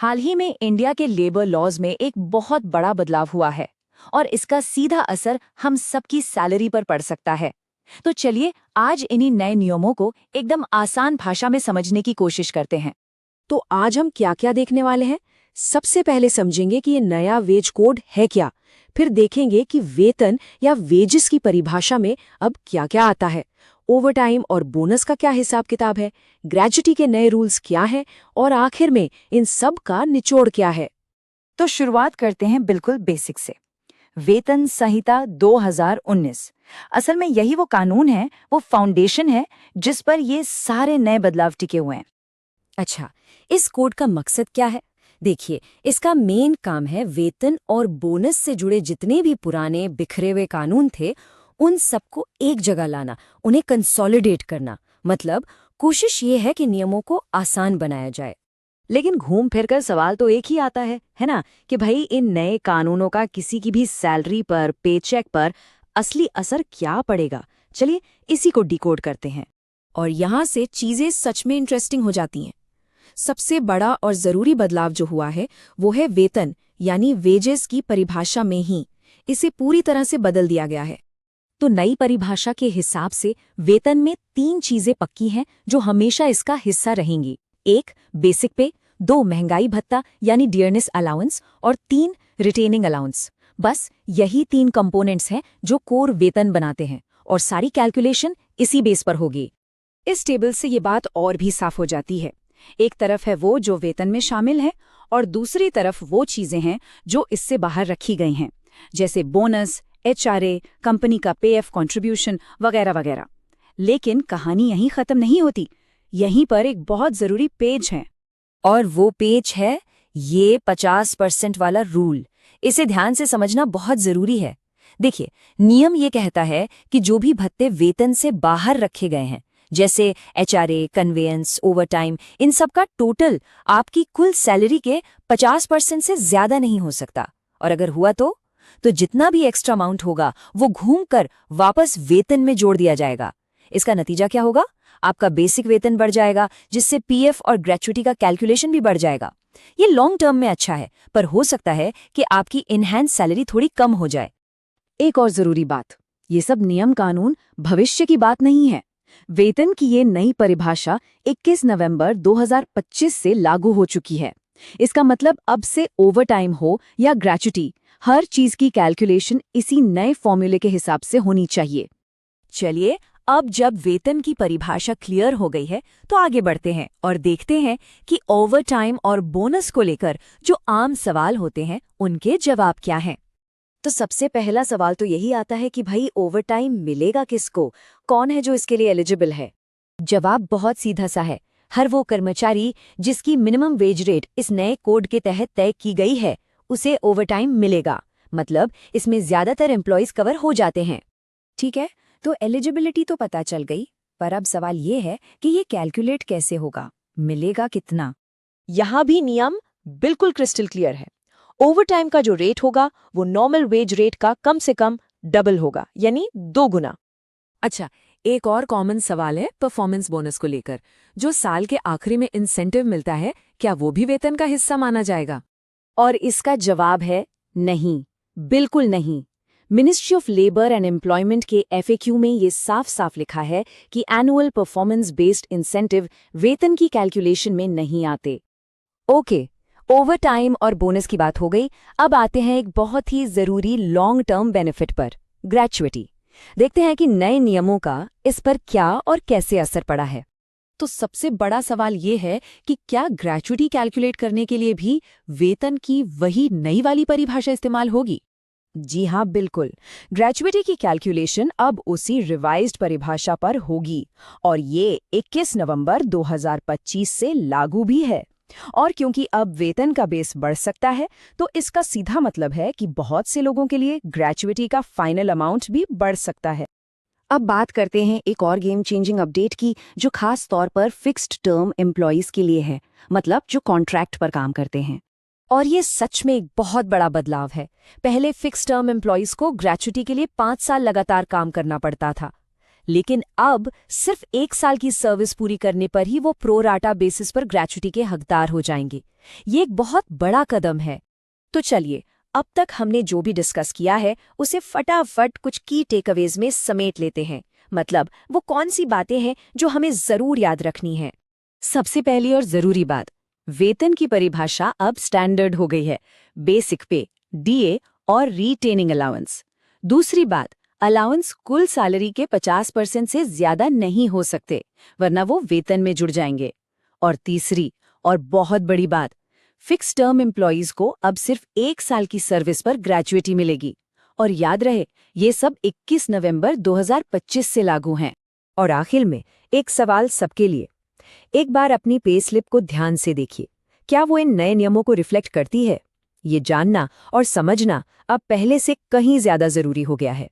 हाल ही में इंडिया के labour laws में एक बहुत बड़ा बदलाव हुआ है और इसका सीधा असर हम सबकी सैलरी पर पड़ सकता है। तो चलिए आज इन्हीं नए नियमों को एकदम आसान भाषा में समझने की कोशिश करते हैं। तो आज हम क्या क्या देखने वाले हैं? सबसे पहले समझेंगे कि ये नया वेज कोड है क्या। फिर देखेंगे कि वेतन या वेजेस की परिभाषा में अब क्या क्या आता है। ओवरटाइम और बोनस का क्या हिसाब किताब है, ग्रेजुटी के नए रूल्स क्या हैं और आखिर में इन सब का निचोड़ क्या है। तो शुरुआत करते हैं बिल्कुल बेसिक से। वेतन संहिता 2019 असल में यही वो कानून है, वो फाउंडेशन है जिस पर ये सारे नए बदलाव टिके हुए हैं। अच्छा, इस कोड का मकसद क्या है? देखिए, इसका मेन काम है वेतन और बोनस से जुड़े जितने भी पुराने बिखरे हुए कानून थे उन सबको एक जगह लाना, उन्हें कंसोलिडेट करना। मतलब कोशिश ये है कि नियमों को आसान बनाया जाए। लेकिन घूम फिर कर सवाल तो एक ही आता है ना, कि भाई इन नए कानूनों का किसी की भी सैलरी पर, पेचेक पर असली असर क्या पड़ेगा। चलिए इसी को डिकोड करते हैं। और यहाँ से चीजें सच में इंटरेस्टिंग हो जाती हैं। सबसे बड़ा और जरूरी बदलाव जो हुआ है वो है वेतन यानी वेजेस की परिभाषा में ही। इसे पूरी तरह से बदल दिया गया है। तो नई परिभाषा के हिसाब से वेतन में 3 चीजें पक्की हैं जो हमेशा इसका हिस्सा रहेंगी। 1 बेसिक पे, 2 महंगाई भत्ता यानी डियरनेस अलाउंस और 3 रिटेनिंग अलाउंस। बस यही 3 कंपोनेंट्स हैं जो कोर वेतन बनाते हैं और सारी कैलकुलेशन इसी बेस पर होगी। इस टेबल से ये बात और भी साफ हो जाती है। एक तरफ है वो जो वेतन में शामिल है और दूसरी तरफ वो चीजें हैं जो इससे बाहर रखी गई हैं, जैसे बोनस, एचआरए, कंपनी का पेएफ कंट्रीब्यूशन वगैरह वगैरह। लेकिन कहानी यहीं खत्म नहीं होती। यहीं पर एक बहुत जरूरी पेज है। और वो पेज है ये 50% वाला रूल। इसे ध्यान से समझना बहुत जरूरी है। देखिए, नियम ये कहता है कि जो भी भत्ते वेतन से बाहर रखे गए हैं, जैसे एचआरए, कन्वेयंस, ओवरटाइम, इन सब का टोटल आपकी कुल सैलरी के 50% से ज्यादा नहीं हो सकता। और अगर हुआ तो जितना भी एक्स्ट्रा अमाउंट होगा वो घूमकर वापस वेतन में जोड़ दिया जाएगा। इसका नतीजा क्या होगा? आपका बेसिक वेतन बढ़ जाएगा, जिससे पीएफ और ग्रेच्युटी का कैलकुलेशन भी बढ़ जाएगा। ये लॉन्ग टर्म में अच्छा है, पर हो सकता है कि आपकी इनहैंस सैलरी थोड़ी कम हो जाए। एक और जरूरी बात, ये सब नियम कानून भविष्य की बात नहीं है। वेतन की ये नई परिभाषा 21 नवंबर 2025 से लागू हो चुकी है। इसका मतलब अब से ओवरटाइम हो या ग्रेच्युटी, हर चीज की कैलकुलेशन इसी नए फॉर्मूले के हिसाब से होनी चाहिए। चलिए, अब जब वेतन की परिभाषा क्लियर हो गई है तो आगे बढ़ते हैं और देखते हैं कि ओवरटाइम और बोनस को लेकर जो आम सवाल होते हैं उनके जवाब क्या हैं। तो सबसे पहला सवाल तो यही आता है कि भाई ओवरटाइम मिलेगा किसको, कौन है जो इसके लिए एलिजिबल है? जवाब बहुत सीधा सा है, हर वो कर्मचारी जिसकी मिनिमम वेज रेट इस नए कोड के तहत तय की गई है उसे ओवरटाइम मिलेगा। मतलब इसमें ज्यादातर एम्प्लॉइज कवर हो जाते हैं। ठीक है, तो एलिजिबिलिटी तो पता चल गई, पर अब सवाल ये है कि ये कैलकुलेट कैसे होगा, मिलेगा कितना? यहाँ भी नियम बिल्कुल क्रिस्टल क्लियर है। ओवरटाइम का जो रेट होगा वो नॉर्मल वेज रेट का कम से कम डबल होगा, यानी 2 गुना। अच्छा, एक और कॉमन सवाल है परफॉर्मेंस बोनस को लेकर। जो साल के आखिरी में इंसेंटिव मिलता है, क्या वो भी वेतन का हिस्सा माना जाएगा? और इसका जवाब है नहीं, बिल्कुल नहीं। Ministry of labour and employment के एफएक्यू में ये साफ साफ लिखा है कि एनुअल परफॉर्मेंस बेस्ड इंसेंटिव वेतन की कैलकुलेशन में नहीं आते। ओके, ओवरटाइम और बोनस की बात हो गई। अब आते हैं एक बहुत ही जरूरी लॉन्ग टर्म बेनिफिट पर, ग्रेच्युटी। देखते हैं कि नए नियमों का इस पर क्या और कैसे असर पड़ा है। तो सबसे बड़ा सवाल ये है कि क्या ग्रेच्युटी कैलकुलेट करने के लिए भी वेतन की वही नई वाली परिभाषा इस्तेमाल होगी? जी हाँ, बिल्कुल। ग्रेच्युटी की कैलकुलेशन अब उसी रिवाइज्ड परिभाषा पर होगी और ये 21 नवंबर 2025 से लागू भी है। और क्योंकि अब वेतन का बेस बढ़ सकता है तो इसका सीधा मतलब है कि बहुत से लोगों के लिए ग्रेच्युटी का फाइनल अमाउंट भी बढ़ सकता है। अब बात करते हैं एक और गेम चेंजिंग अपडेट की, जो खास तौर पर फिक्स्ड टर्म एम्प्लॉयज के लिए है, मतलब जो कॉन्ट्रैक्ट पर काम करते हैं। और ये सच में एक बहुत बड़ा बदलाव है। पहले फिक्स्ड टर्म एम्प्लॉयज को ग्रेच्युटी के लिए 5 साल लगातार काम करना पड़ता था, लेकिन अब सिर्फ 1 साल की सर्विस पूरी करने पर ही वो प्रो राटा बेसिस पर ग्रेच्युटी के हकदार हो जाएंगे। ये एक बहुत बड़ा कदम है। तो चलिए, अब तक हमने जो भी डिस्कस किया है उसे फटाफट कुछ की टेकअवेज में समेट लेते हैं। मतलब वो कौन सी बातें हैं जो हमें जरूर याद रखनी है। सबसे पहली और जरूरी बात, वेतन की परिभाषा अब स्टैंडर्ड हो गई है। बेसिक पे, डीए और रिटेनिंग अलाउंस। दूसरी बात, अलाउंस कुल सैलरी के 50% से ज्यादा नहीं हो सकते, वरना वो वेतन में जुड़ जाएंगे। और तीसरी और बहुत बड़ी बात, फिक्स टर्म एम्प्लॉयज को अब सिर्फ 1 साल की सर्विस पर ग्रेच्युटी मिलेगी। और याद रहे, ये सब 21 नवंबर 2025 से लागू हैं। और आखिर में एक सवाल सबके लिए। एक बार अपनी पे स्लिप को ध्यान से देखिए, क्या वो इन नए नियमों को रिफ्लेक्ट करती है? ये जानना और समझना अब पहले से कहीं ज्यादा जरूरी हो गया है।